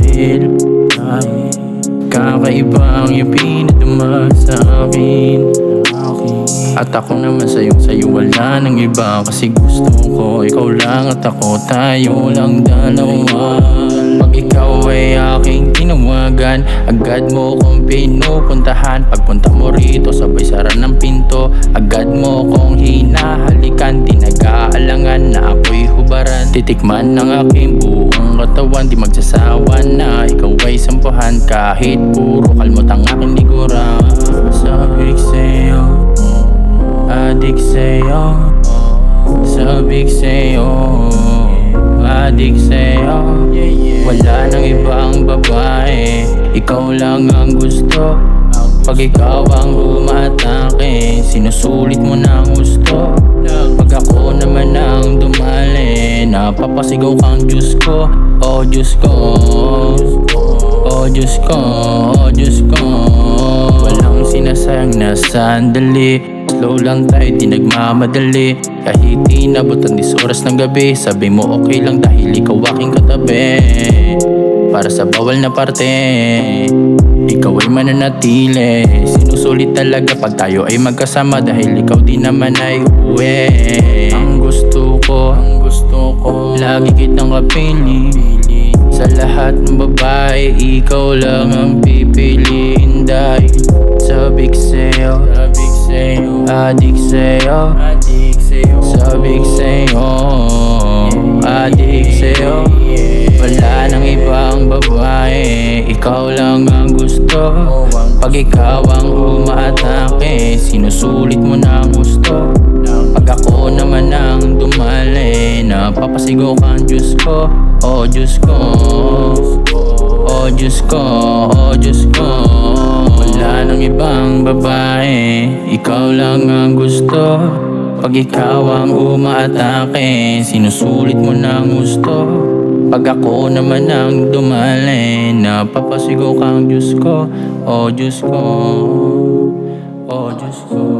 Dahil kakaiba ang ipinadama sa akin. At ako naman sa'yo wala nang iba. Kasi gusto ko ikaw lang at ako, tayo lang dalawa. Pag ikaw ay aking tinawagan, agad mo kong pinupuntahan. Pagpunta mo rito sabay sara ng pinto, agad mo kong hinahalikan. Di nag-aalangan na ako'y hubaran, titikman ng aking buong katawan. Di magsasawa na ikaw ay sampahan, kahit puro kalmot ang aking likuran. Sabi sa'yo, adik sa'yo, sabi sa'yo, adik sa'yo. Wala nang ibang babae, ikaw lang ang gusto. Pag ikaw ang umatake, sinusulit mo ng gusto. Pag ako naman ang dumali, napapasigaw kang Diyos ko. Oh Diyos ko, oh Diyos ko, oh Diyos ko. Walang sinasayang na sandali, slow lang tayo, di nagmamadali. Kahit inabot ang 10 oras ng gabi, sabi mo okay lang dahil ikaw aking katabi. Para sa bawal na parte, ikaw ay mananatili. Sinusulit talaga pag tayo ay magkasama, dahil ikaw di naman ay uwi. Ang gusto ko, lagi kitang kapili. Sa lahat ng babae, ikaw lang ang pipiliin. Dahil sabik sa'yo, adik sa'yo, sabik sa'yo, adik sa'yo. Wala nang ibang babae, ikaw lang ang gusto. Pag ikaw ang umaatake, sinusulit mo ng gusto. Pag ako naman ang dumali, napapasigaw kang Diyos ko. Oh Diyos ko, oh Diyos ko, oh Diyos ko. Wala nang ibang babae, ikaw lang ang gusto. Pag ikaw ang umaatake, sinusulit mo ng gusto. Pag ako naman ang dumali, napapasigaw kang Diyos ko. Oh Diyos ko, oh Diyos ko.